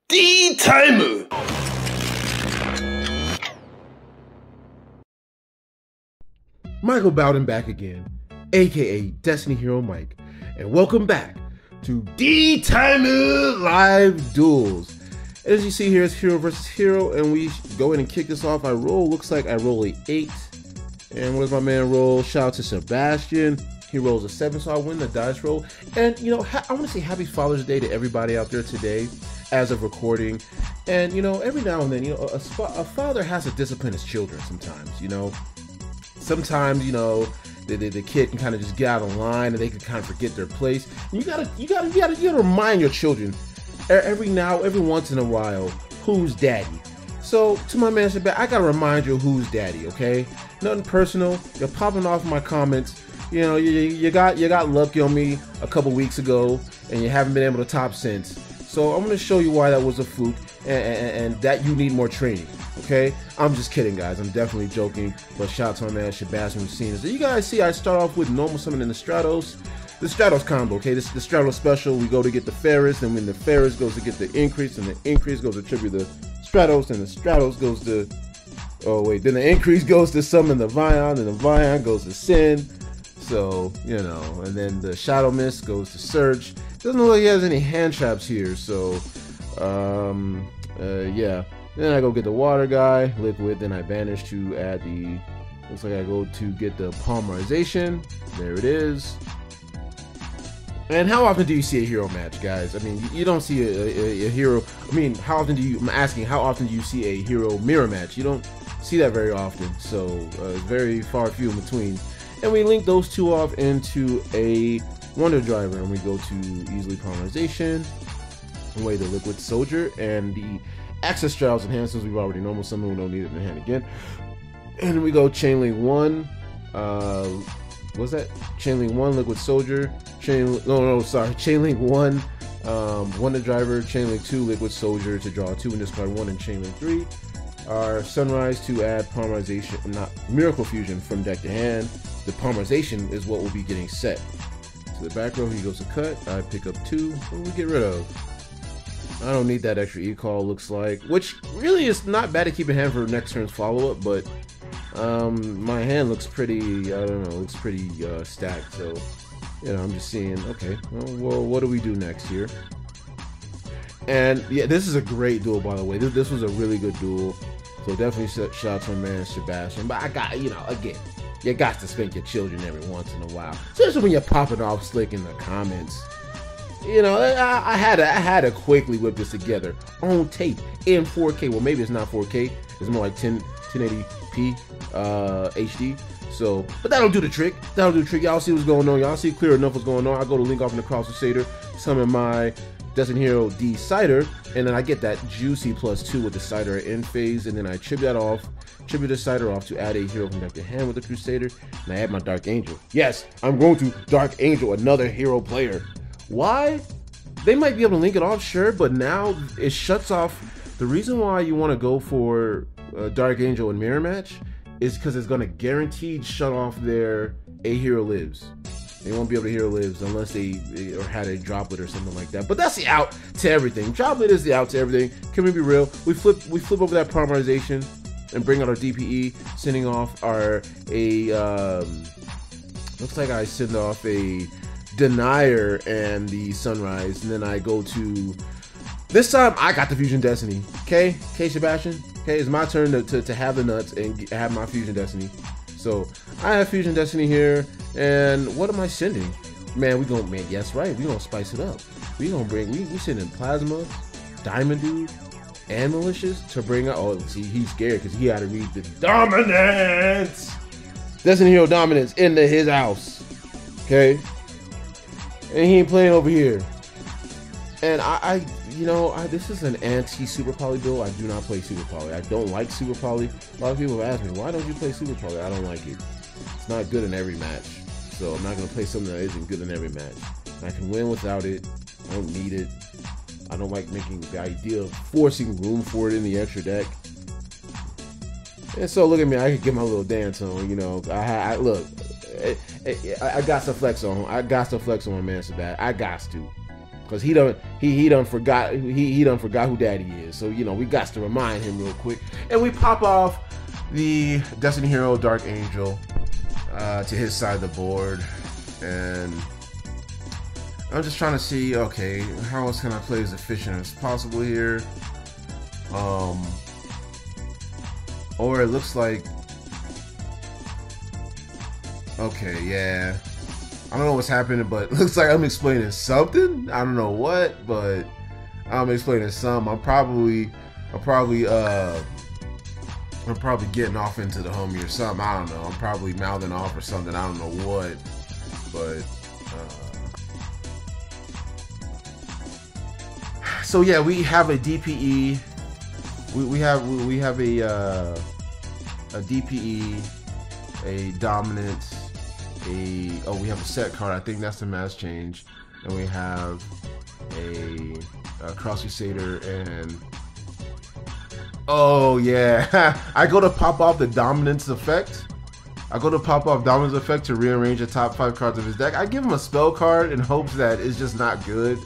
D time! Michael Bowden back again, aka Destiny Hero Mike, and welcome back to D Time Live Duels. As you see here, it's Hero versus Hero, and we go in and kick this off. Looks like I roll a 8. And what does my man roll? Shout out to Sebastian. He rolls a 7, so I win the dice roll. And, you know, I want to say happy Father's Day to everybody out there today as of recording. And, you know, every now and then, you know, a father has to discipline his children sometimes, you know. Sometimes, you know, the kid can kind of just get out of line and they can kind of forget their place. And you gotta remind your children every once in a while who's daddy. So to my man Sebastian, I gotta remind you who's daddy, okay? Nothing personal. You're popping off my comments. You know, you got lucky on me a couple weeks ago, and you haven't been able to top since. So I'm gonna show you why that was a fluke, and that you need more training. Okay, I'm just kidding, guys. I'm definitely joking. But shout out to my man Sebastian who's seen this. So you guys see, I start off with normal summon in the Stratos. The Stratos combo, okay? This is the Stratos special. We go to get the Ferris, and when the Ferris goes to get the increase, and the increase goes to tribute the Stratos, and the Stratos goes to, oh wait, then the increase goes to summon the Vion, and the Vion goes to Sin. So, you know, and then the Shadow Mist goes to Surge. Doesn't look like he has any hand traps here, so, yeah. Then I go get the Water guy, Liquid, then I banish to add the, looks like I go to get the Polymerization. There it is. And how often do you see a hero match, guys? I mean, you don't see a hero, I mean, I'm asking, how often do you see a hero mirror match? You don't see that very often, so very far few in between. And we link those two off into a Wonder Driver, and we go to easily Polymerization, away the Liquid Soldier, and the Access Trials enhancements we've already normal summon, we don't need it in the hand again. And then we go Chainlink 1, what's that? Chainlink 1, Liquid Soldier, Chainlink 1, Wonder Driver, Chainlink 2, Liquid Soldier to draw 2 and discard 1, and Chainlink 3. Our Sunrise to add Polymerization, not Miracle Fusion from deck to hand. The Polymerization is what will be getting set. To the back row, he goes to cut. I pick up 2. What do we get rid of? I don't need that extra E-Call, looks like. Which really is not bad to keep in hand for next turn's follow-up, but my hand looks pretty, I don't know, looks pretty stacked. So, you know, I'm just seeing, okay, well, what do we do next here? And yeah, this is a great duel, by the way. This was a really good duel. So definitely shout out to my man Sebastian. But I got, you know, again, you got to spank your children every once in a while, especially when you're popping off slick in the comments. You know, I had to quickly whip this together on tape in 4K. Well, maybe it's not 4K. It's more like 1080p HD. So, but that'll do the trick. That'll do the trick. Y'all see what's going on. Y'all see clear enough what's going on. I go to link off in the Cross Crusader, summon my Destiny Hero D Cider, and then I get that juicy +2 with the Cider at end phase, and then I tribute the Cider off to add a hero from deck to hand with the Crusader, and I add my Dark Angel. Yes, I'm going to Dark Angel, another hero player. Why? They might be able to link it off, sure, but now it shuts off. The reason why you want to go for Dark Angel and Mirror Match is because it's going to guaranteed shut off their A Hero Lives. They won't be able to hero lives unless they had a droplet or something like that. But that's the out to everything. Droplet is the out to everything. Can we be real? We flip over that Polymerization and bring out our DPE, sending off our looks like I send off a Denier and the Sunrise, and then I go to, this time I got the Fusion Destiny. Okay, Sebastian. Okay, it's my turn to have the nuts and have my Fusion Destiny. So I have Fusion Destiny here, and what am I sending? Man, yes, right, we gonna spice it up. We sending Plasma, Diamond Dude, and Malicious to bring out. Oh, see, he's scared because he had to read the Dominance. Destiny Hero Dominance into his house. Okay, and he ain't playing over here. And this is an anti-Super Poly build. I do not play Super Poly. I don't like Super Poly. A lot of people have asked me, why don't you play Super Poly? I don't like it. It's not good in every match. So I'm not going to play something that isn't good in every match. I can win without it. I don't need it. I don't like making the idea of forcing room for it in the extra deck. And so look at me. I can get my little dance on. You know, I got to flex on. I got to flex on my man Sebastian. I got to. Cause he done forgot who Daddy is. So you know we got to remind him real quick, and we pop off the Destiny Hero Dark Angel to his side of the board, and I'm just trying to see, okay, how else can I play as efficient as possible here? Or it looks like, okay, yeah. I don't know what's happening, but it looks like I'm explaining something. I don't know what, but I'm explaining something. I'm probably getting off into the homie or something. I don't know. I'm probably mouthing off or something. I don't know what, but so yeah, we have a DPE. We have a DPE, a dominance. We have a set card. I think that's the mass change, and we have a Cross Crusader, and oh yeah, I go to pop off the dominance effect. To rearrange the top 5 cards of his deck. I give him a spell card in hopes that it's just not good,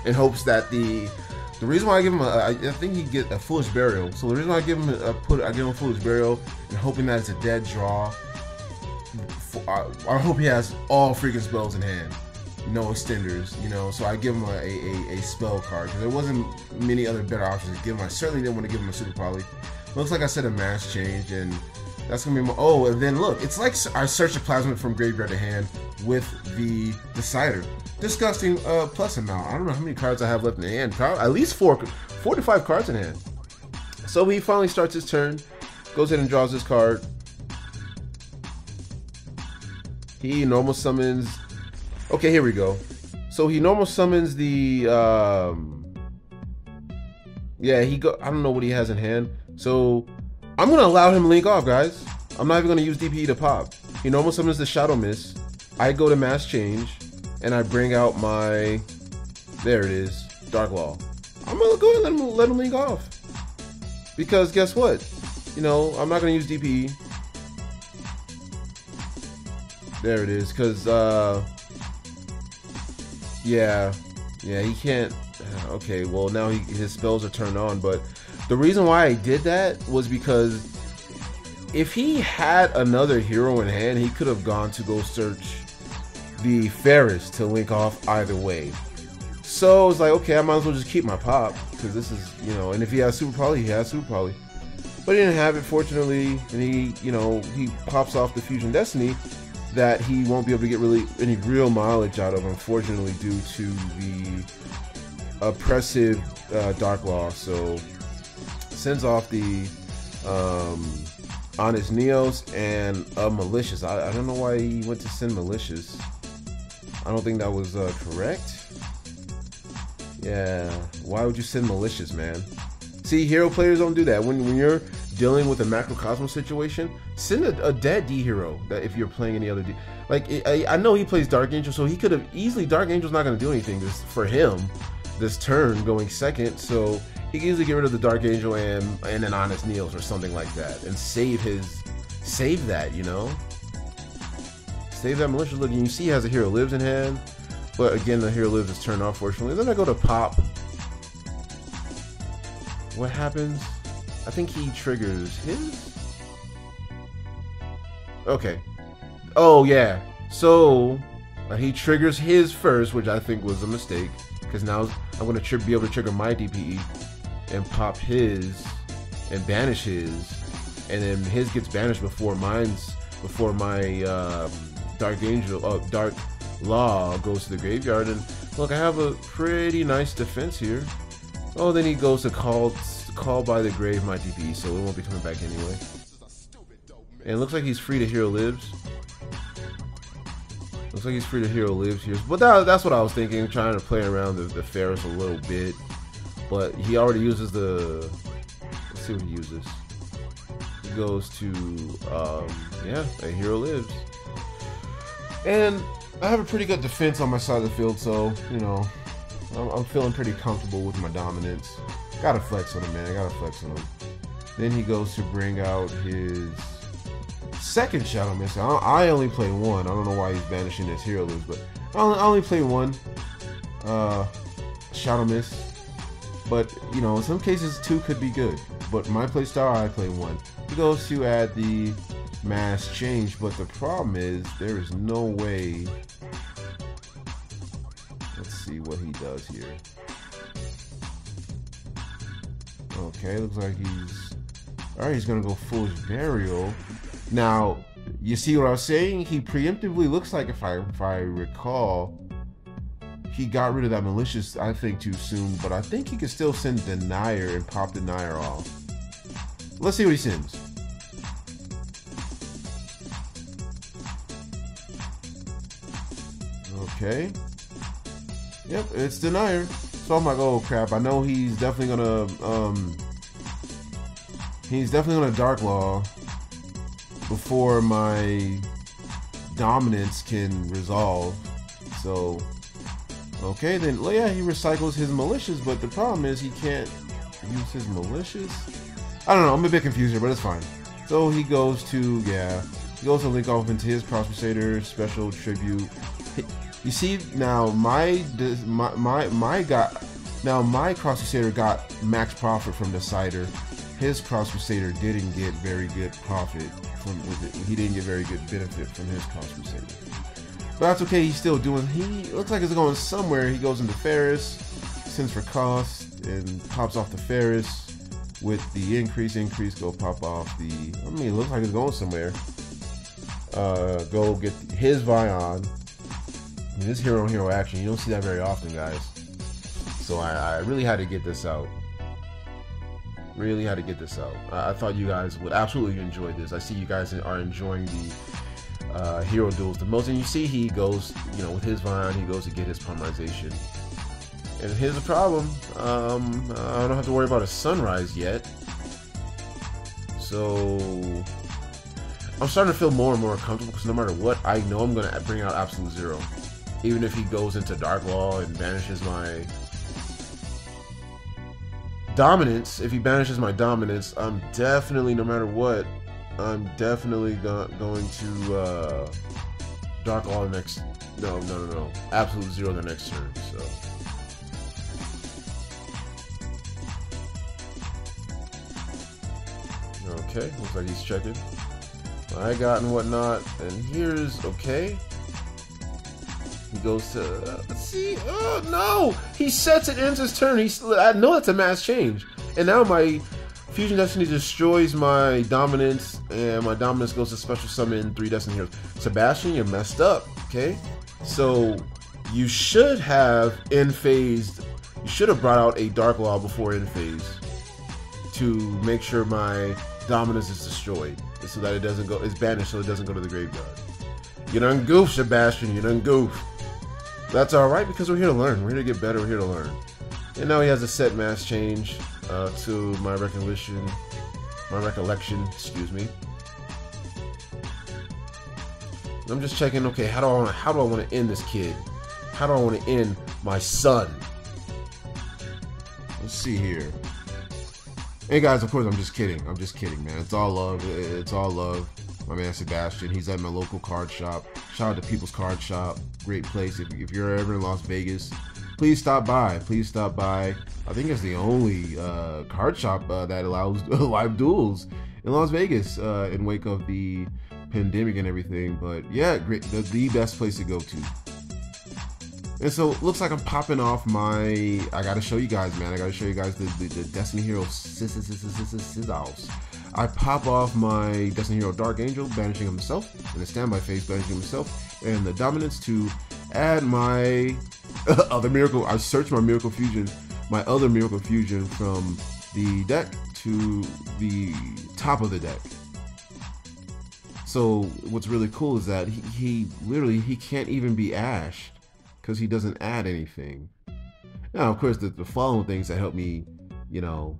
in hopes that the reason why I give him I think he get a Foolish Burial. So the reason why I give him a Foolish Burial and hoping that it's a dead draw. I hope he has all freaking spells in hand, no extenders, you know. So I give him a spell card because there wasn't many other better options to give him. I certainly didn't want to give him a Super Poly. Looks like I said a mass change, and that's gonna be more. Oh, and then look, it's like I searched the Plasmid from graveyard to hand with the Decider. Disgusting plus amount. I don't know how many cards I have left in the hand. Probably at least 4 to 5 cards in hand. So he finally starts his turn, goes in and draws his card. He normal summons. Okay, here we go. So he normal summons the. Yeah, I don't know what he has in hand. So I'm gonna allow him to link off, guys. I'm not even gonna use DPE to pop. He normal summons the Shadow Mist. I go to mass change, and I bring out my. There it is, Dark Law. I'm gonna go ahead and let him link off. Because guess what? You know, I'm not gonna use DPE. There it is, because, yeah, he can't, okay, well, now his spells are turned on, but the reason why I did that was because if he had another hero in hand, he could have gone to go search the Ferris to link off either way. So it's like, okay, I might as well just keep my pop, because this is, you know, and if he has Super Poly, he has Super Poly. But he didn't have it, fortunately, and he, you know, he pops off the Fusion Destiny, that he won't be able to get really any real mileage out of, unfortunately, due to the oppressive Dark Law. So sends off the Honest Neos and Malicious. I don't know why he went to send Malicious. I don't think that was correct. Yeah, why would you send Malicious, man? See, hero players don't do that. When you're dealing with a Macrocosmos situation, send a dead D hero. That if you're playing any other D, like I know he plays Dark Angel, so he could have easily. Dark Angel's not going to do anything for him this turn, going second. So he can easily get rid of the Dark Angel and an Honest Neos or something like that, and save that, you know, save that Malicious. Look, you see he has a Hero Lives in hand, but again the Hero Lives is turned off, fortunately. Then I go to pop. What happens? I think he triggers his. Okay. Oh yeah. So he triggers his first, which I think was a mistake, because now I'm going to be able to trigger my DPE and pop his and banish his, and then his gets banished before my Dark Angel, Dark Law goes to the graveyard. And look, I have a pretty nice defense here. Oh, then he goes to call by the grave my DPE, so it won't be coming back anyway. And it looks like he's free to Hero Lives. Looks like he's free to Hero Lives here. But that's what I was thinking, trying to play around the Ferris a little bit. But he already uses the. Let's see what he uses. He goes to, yeah, a Hero Lives. And I have a pretty good defense on my side of the field, so, you know, I'm feeling pretty comfortable with my dominance. Gotta flex on him, man. Gotta flex on him. Then he goes to bring out his second Shadow Mist. I only play one. I don't know why he's banishing his Hero Lives, but I only play one. Shadow Mist. But, you know, in some cases 2 could be good. But my playstyle, I play 1. He goes to add the mass change, but the problem is there is no way. Let's see what he does here. Okay, looks like he's... Alright, he's gonna go Foolish Burial. Now, you see what I was saying? He preemptively looks like, if I recall, he got rid of that Malicious, I think, too soon, but I think he can still send Denier and pop Denier off. Let's see what he sends. Okay. Yep, it's Denier. So I'm like, oh crap, I know he's definitely gonna Dark Law before my dominance can resolve. So okay, then yeah, he recycles his Malicious, but the problem is he can't use his Malicious. I don't know, I'm a bit confused here, but it's fine. So he goes to, yeah, he goes to link off into his Cross Crusader special tribute. You see, now my Cross Crusader got max profit from the Cider. His Cross Crusader didn't get very good profit from it. He didn't get very good benefit from his Cross Crusader. But that's okay, he's still doing, he looks like it's going somewhere. He goes into Ferris, sends for cost, and pops off the Ferris with the increase, go pop off the, I mean, it looks like it's going somewhere. Go get his Vion. I mean, this hero action, you don't see that very often, guys. So I really had to get this out. Really had to get this out. I thought you guys would absolutely enjoy this. I see you guys are enjoying the hero duels the most. And you see he goes, you know, with his Vion, he goes to get his polymerization. And here's the problem. I don't have to worry about a Sunrise yet. So I'm starting to feel more and more comfortable because no matter what, I know I'm going to bring out Absolute Zero. Even if he goes into Dark Law and banishes my dominance, if he banishes my dominance, I'm definitely, no matter what, I'm definitely going to Dark Law the next, no, Absolute Zero the next turn, so. Okay, looks like he's checking. I got and whatnot, and here's, okay. He goes to, let's see, oh no! He sets it, ends his turn. I know that's a mass change. And now my Fusion Destiny destroys my dominance, and my dominance goes to special summon 3 Destiny Heroes. Sebastian, you're messed up, okay? So, you should have end-phased, you should have brought out a Dark Law before end-phase to make sure my dominance is destroyed, so that it doesn't go, it's banished so it doesn't go to the graveyard. You done goof, Sebastian, you done goof. That's alright because we're here to learn, we're here to get better, we're here to learn. And now he has a set mass change to my recollection, excuse me. I'm just checking, okay, how do I want to end this kid? How do I want to end my son? Let's see here. Hey guys, of course I'm just kidding, man. It's all love, My man Sebastian, he's at my local card shop. Shout out to People's Card Shop, great place. If you're ever in Las Vegas, please stop by. I think it's the only card shop that allows live duels in Las Vegas in wake of the pandemic and everything. But yeah, great, the best place to go to. And so it looks like I'm popping off my, I gotta show you guys, man. I gotta show you guys the Destiny Hero sizzles. I pop off my Destiny Hero Dark Angel, banishing himself, and the standby phase, banishing himself, and the dominance to add my other miracle. I search my Miracle Fusion, my other Miracle Fusion from the deck to the top of the deck. So what's really cool is that he literally can't even be ashed because he doesn't add anything. Now, of course, the following things that help me, you know,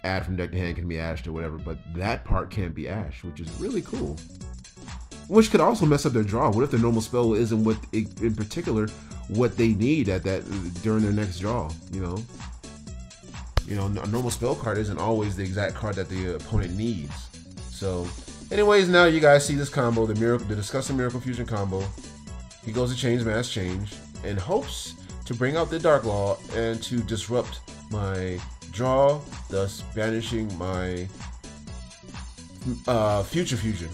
add from deck to hand can be ashed or whatever, but that part can't be ashed, which is really cool. Which could also mess up their draw. What if their normal spell isn't what, in particular, what they need at that during their next draw? You know, a normal spell card isn't always the exact card that the opponent needs. So, anyways, now you guys see this combo, the disgusting Miracle Fusion combo. He goes to change mass change and hopes to bring out the Dark Law and to disrupt my draw, thus banishing my Future Fusion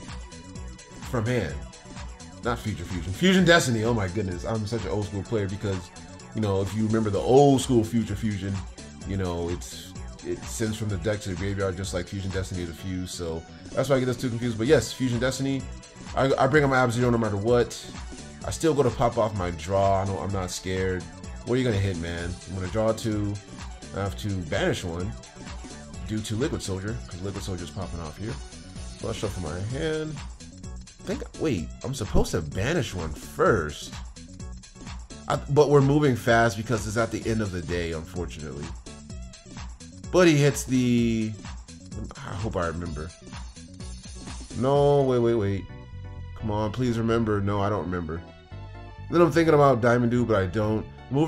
from hand. Not Future Fusion, Fusion Destiny. Oh my goodness, I'm such an old school player because, you know, if you remember the old school Future Fusion, you know, it sends from the deck to the graveyard just like Fusion Destiny to fuse. So that's why I get those two confused. But yes, Fusion Destiny, I bring up my Ab-Zero no matter what. I still go to pop off my draw. I know I'm not scared. What are you gonna hit, man? I'm gonna draw 2. I have to banish 1 due to Liquid Soldier, because Liquid Soldier is popping off here. So I'll shuffle my hand. Wait, I'm supposed to banish 1 first. But we're moving fast because it's at the end of the day, unfortunately. But he hits the... I hope I remember. No, wait. Come on, please remember. No, I don't remember. Then I'm thinking about Diamond Dude, but I don't. We're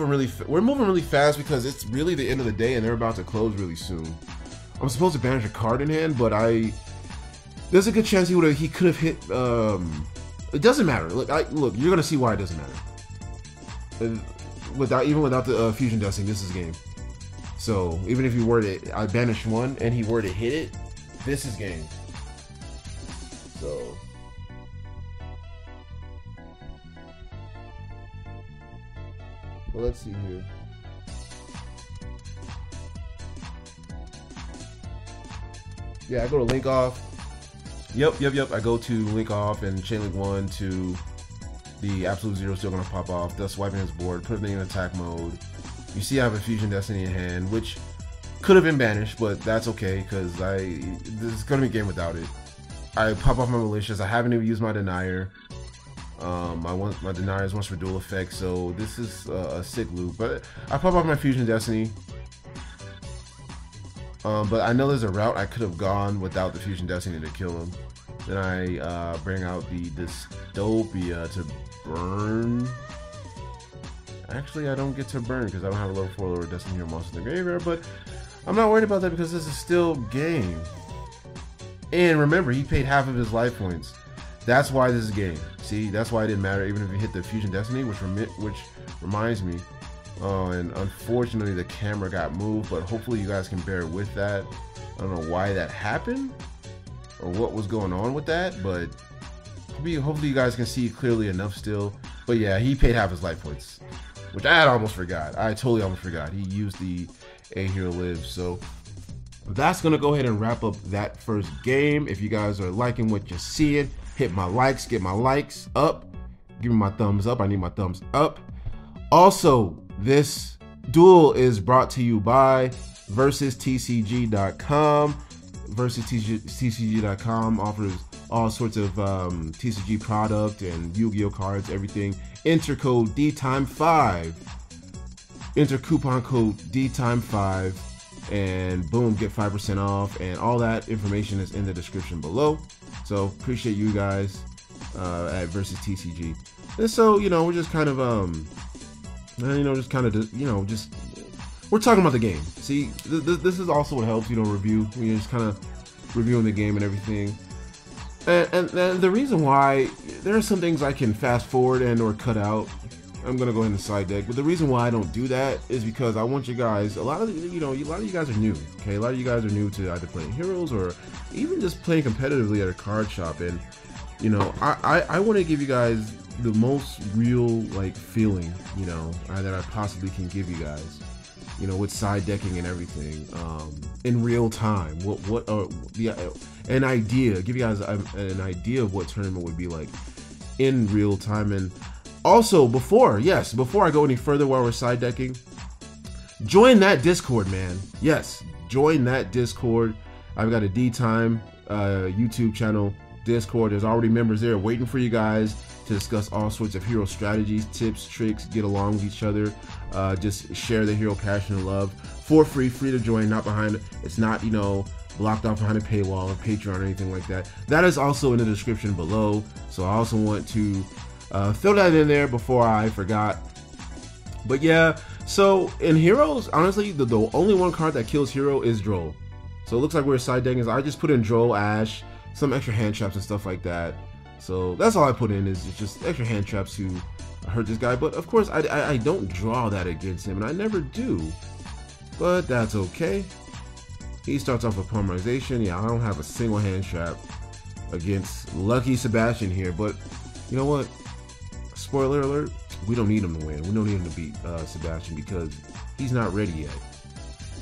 moving really fast because it's really the end of the day and they're about to close really soon. I'm supposed to banish a card in hand, but there's a good chance he could have hit. It doesn't matter. Look, you're gonna see why it doesn't matter. Even without the Fusion Dusting, this is game. So even if I banished 1 and he were to hit it, this is game. So. Well, let's see here. Yeah, I go to link off. Yep. I go to link off and chain link 1 to the Absolute Zero still gonna pop off, thus wiping his board, put everything in attack mode. You see I have a Fusion Destiny in hand, which could have been banished, but that's okay because this is gonna be a game without it. I pop off my Malicious. I haven't even used my Denier. My Denier is once for dual effect, so this is a sick loop. But I pop off my Fusion Destiny. But I know there's a route I could have gone without the Fusion Destiny to kill him. Then I bring out the Dystopia to burn. Actually, I don't get to burn because I don't have a level 4 Lord Destiny Hero monster in the graveyard, but I'm not worried about that because this is still game. And remember, he paid half of his life points. That's why this is game. See, that's why it didn't matter even if he hit the Fusion Destiny, which reminds me. And unfortunately, the camera got moved, but hopefully you guys can bear with that. I don't know why that happened or what was going on with that, but hopefully you guys can see clearly enough still. But yeah, he paid half his life points, which I had almost forgot. I totally almost forgot. He used the A Hero Lives. So that's gonna go ahead and wrap up that first game. If you guys are liking what you're seeing, hit my likes, get my likes up, give me my thumbs up. I need my thumbs up. Also, this duel is brought to you by VersusTCG.com. VersusTCG.com offers all sorts of TCG product and Yu-Gi-Oh cards, everything. Enter code DTime5. Enter coupon code DTime5 and boom, get 5% off, and all that information is in the description below. So appreciate you guys at Versus TCG. And so, you know, we're just kind of we're talking about the game. See, this is also what helps, you know, review. We're just kind of reviewing the game and everything. And the reason why, there are some things I can fast forward and or cut out. I'm gonna go ahead and side deck, but the reason why I don't do that is because I want you guys. A lot of you guys are new. Okay, a lot of you guys are new to either playing Heroes or even just playing competitively at a card shop. And you know, I want to give you guys the most real like feeling, you know, that I possibly can give you guys. You know, with side decking and everything, in real time. An idea. Give you guys an idea of what tournament would be like in real time. And also, before I go any further while we're side decking, join that Discord, man. Yes, join that Discord. I've got a D-Time YouTube channel, Discord. There's already members there waiting for you guys to discuss all sorts of hero strategies, tips, tricks, get along with each other, just share the hero passion and love for free to join, not behind, it's not, you know, blocked off behind a paywall or Patreon or anything like that. That is also in the description below. So I also want to throw that in there before I forgot. But yeah, so in Heroes, honestly, the only one card that kills Hero is Droll. So it looks like we're side decking. I just put in Droll, Ash, some extra hand traps and stuff like that. So that's all I put in is just extra hand traps to hurt this guy, but of course I don't draw that against him, and I never do. But that's okay. He starts off with polymerization. Yeah, I don't have a single hand trap against Lucky Sebastian here, but you know what? Spoiler alert, we don't need him to win. We don't need him to beat Sebastian because he's not ready yet.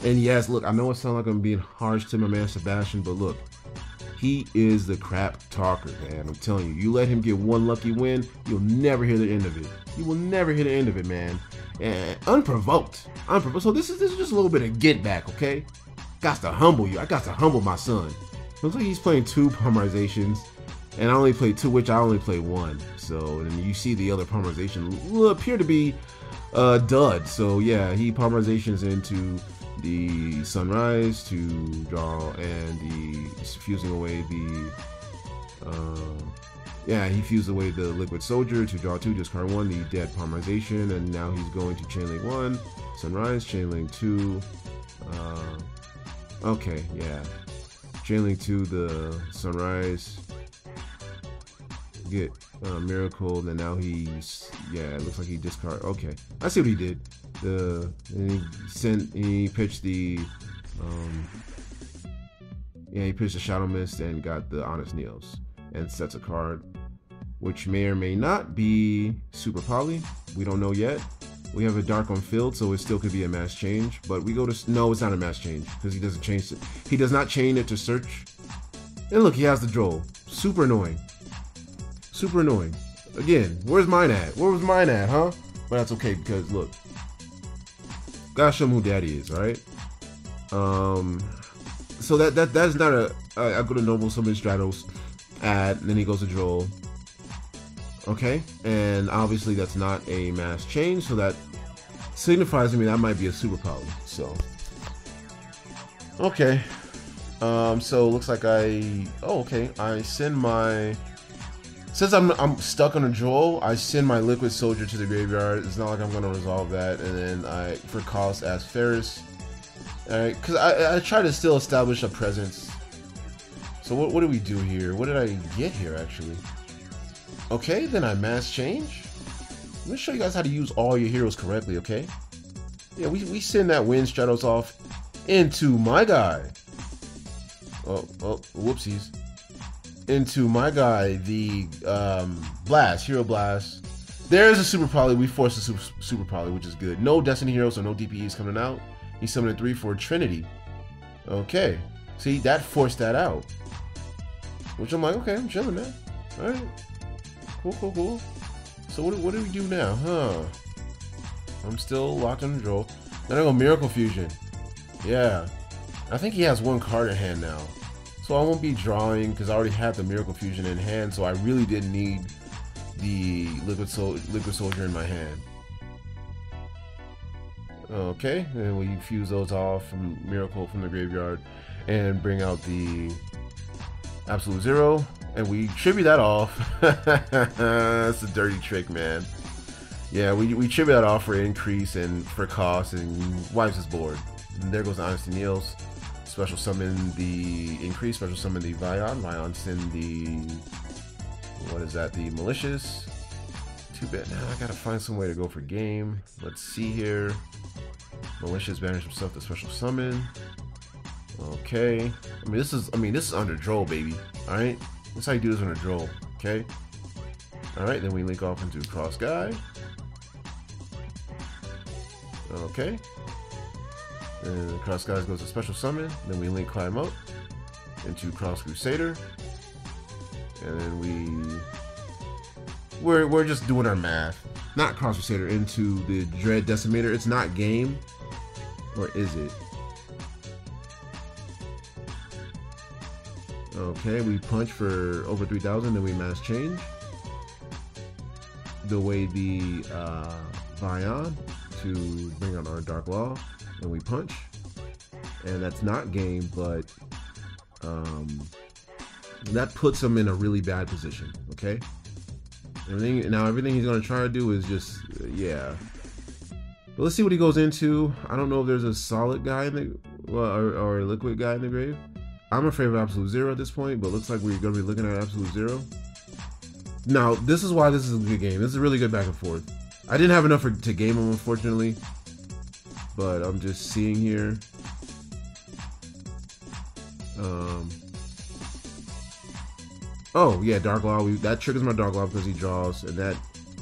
And yes, look, I know it sounds like I'm being harsh to my man Sebastian, but look, he is the crap talker, man. I'm telling you, you let him get one lucky win, you'll never hear the end of it. You will never hear the end of it, man. And unprovoked. So this is just a little bit of get back, okay? Got to humble you. I got to humble my son. Looks like he's playing 2 polymerizations, and I only played 2, which I only played 1. So, and you see the other polymerization will appear to be dud. So yeah, he polymerizations into the Sunrise to draw, and he's fusing away the he fused away the Liquid Soldier to draw 2, discard 1, the dead polymerization, and now he's going to Chainlink 1, Sunrise, Chainlink 2, okay, yeah, Chainlink 2, the Sunrise, get Miracle, and now he's, it looks like he discard, okay, I see what he did. He pitched the he pitched the Shadow Mist and got the Honest Neos and sets a card which may or may not be Super Poly. We don't know yet. We have a Dark on field, so it still could be a mass change, but we go to, no, it's not a mass change because he doesn't change it. He does not chain it to search. And look, he has the Droll. Super annoying. Super annoying. Again, where's mine at? Where was mine at, huh? But that's okay because look, gotta show him who daddy is, right? So that's not a I go to Noble Summon Stratos and then he goes to Droll. Okay, and obviously that's not a mass change, so that signifies to me that might be a Super Poly. So okay. So it looks like I send my, since I'm stuck on a Droll, I send my Liquid Soldier to the graveyard. It's not like I'm gonna resolve that, and then I, for cost, ask Ferris. Alright, because I try to still establish a presence. So what do we do here? What did I get here actually? Okay, then I mass change. Let me show you guys how to use all your heroes correctly, okay? Yeah, we send that Wind Stratos off into my guy. Oh, whoopsies. Into my guy, the Blast, Hero Blast. There's a Super Poly. We forced a Super Poly, which is good. No Destiny Heroes, so no DPEs coming out. He's summoning 3 for Trinity. Okay. See, that forced that out. Which I'm like, okay, I'm chilling, man. Alright. Cool. So what do we do now, huh? I'm still locked on the Droll. Then I go Miracle Fusion. Yeah. I think he has 1 card in hand now. So I won't be drawing because I already have the Miracle Fusion in hand, so I really didn't need the Liquid Soldier in my hand. Okay, and we fuse those off from Miracle from the graveyard and bring out the Absolute Zero, and we tribute that off. That's a dirty trick, man. Yeah, we tribute that off for increase and for cost, and wipes his board. And there goes the Honesty Neos. Special summon the increase, special summon the Vion, send the, what is that, the Malicious. Too bad, now I gotta find some way to go for game. Let's see here. Malicious banish himself to special summon. Okay. This is under Droll, baby. Alright? That's how you do this under Droll. Okay? Alright, then we link off into Cross Guy. Okay. And Cross Guy goes to special summon. Then we link Climb Up into Cross Crusader. And then we're just doing our math. Not Cross Crusader, into the Dread Decimator. It's not game. Or is it? Okay, we punch for over 3,000, then we mass change. The way the Vion to bring out our Dark Law, and we punch. And that's not game, but that puts him in a really bad position, okay? Everything he's gonna try to do is just, yeah. But let's see what he goes into. I don't know if there's a solid guy in the, or a liquid guy in the grave. I'm afraid of Absolute Zero at this point, but looks like we're gonna be looking at Absolute Zero. Now, this is why this is a good game. This is a really good back and forth. I didn't have enough to game him, unfortunately. But I'm just seeing here. Oh yeah, Dark Law. That triggers my Dark Law because he draws, and that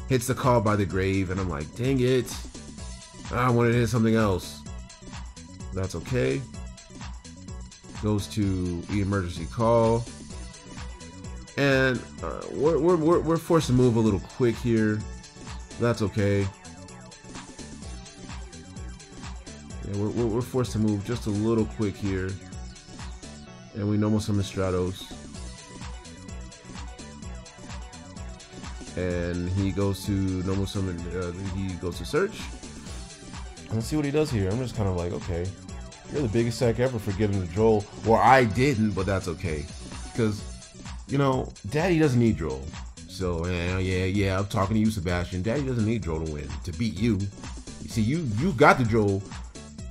hits the call by the grave, and I'm like, dang it! I wanted to hit something else. That's okay. Goes to emergency call, and we're forced to move a little quick here. That's okay. Yeah, we're forced to move just a little quick here, and we normal summon Stratos. And he goes to normal summon, he goes to search. Let's see what he does here. I'm just kind of like, okay, you're the biggest sack ever for getting the Droll. Or I didn't, but that's okay. Because, you know, Daddy doesn't need Droll. So, yeah, I'm talking to you, Sebastian. Daddy doesn't need Droll to win, to beat you. You see, you got the Droll.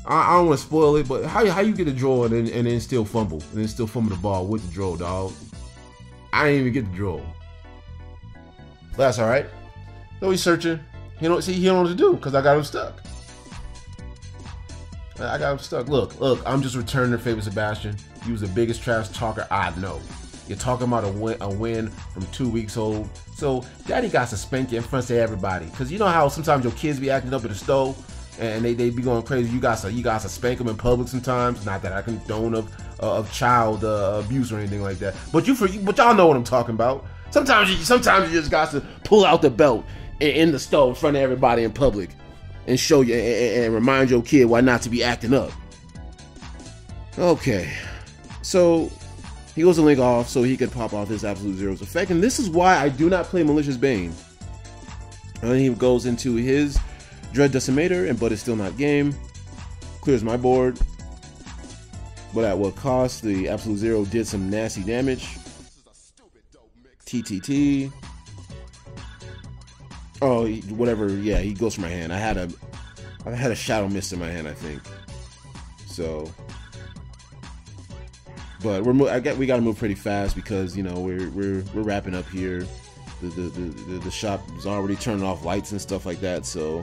I don't want to spoil it, but how you get the Droll and then still fumble? And then still fumble the ball with the Droll, dog? I didn't even get the Droll. That's all right. So he's searching. He don't know what to do because I got him stuck. I got him stuck. Look. I'm just returning the favor, Sebastian. You was the biggest trash talker I know. You're talking about a win from 2 weeks old. So Daddy got to spank you in front of everybody. Because you know how sometimes your kids be acting up at the stove and they be going crazy. You got to spank them in public sometimes. Not that I condone of child abuse or anything like that. But y'all know what I'm talking about. Sometimes you just got to pull out the belt in the stove in front of everybody in public and show you and remind your kid why not to be acting up. Okay, so he goes to link off so he could pop off his Absolute Zero's effect, and this is why I do not play Malicious Bane. And then he goes into his Dread Decimator, but it's still not game. Clears my board, but at what cost? The Absolute Zero did some nasty damage. TTT. Oh, whatever. Yeah, he goes for my hand. I had a Shadow Mist in my hand, I think. So, but we got to move pretty fast because you know we're wrapping up here. The shop is already turning off lights and stuff like that. So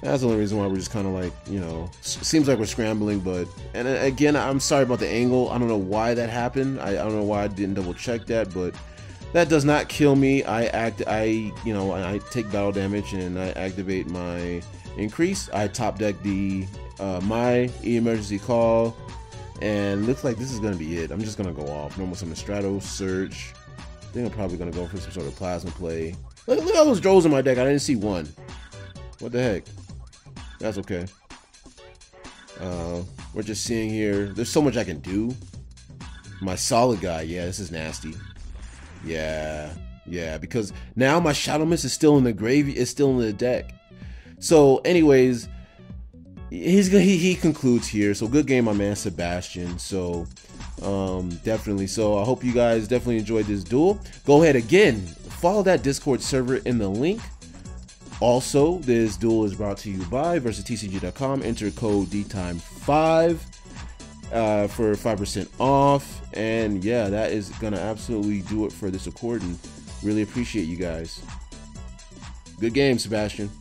that's the only reason why we're just kind of like, you know, seems like we're scrambling. But and again, I'm sorry about the angle. I don't know why that happened. I don't know why I didn't double check that, but. That does not kill me. I take battle damage and I activate my increase. I top deck the my emergency call, and looks like this is gonna be it. I'm just gonna go off normal summon Stratos, search. I think I'm probably gonna go for some sort of plasma play. Look at all those Drolls in my deck. I didn't see one. What the heck? That's okay. We're just seeing here. There's so much I can do. My solid guy. Yeah, this is nasty. Yeah, because now my Shadow Mist is still in the grave, is still in the deck. So anyways, he concludes here. So good game, my man Sebastian. So definitely. So I hope you guys definitely enjoyed this duel. Go ahead again, follow that Discord server in the link. Also, this duel is brought to you by VersusTCG.com. Enter code DTime5 for 5% off. And yeah, that is gonna absolutely do it for this recording. Really appreciate you guys. Good game, Sebastian.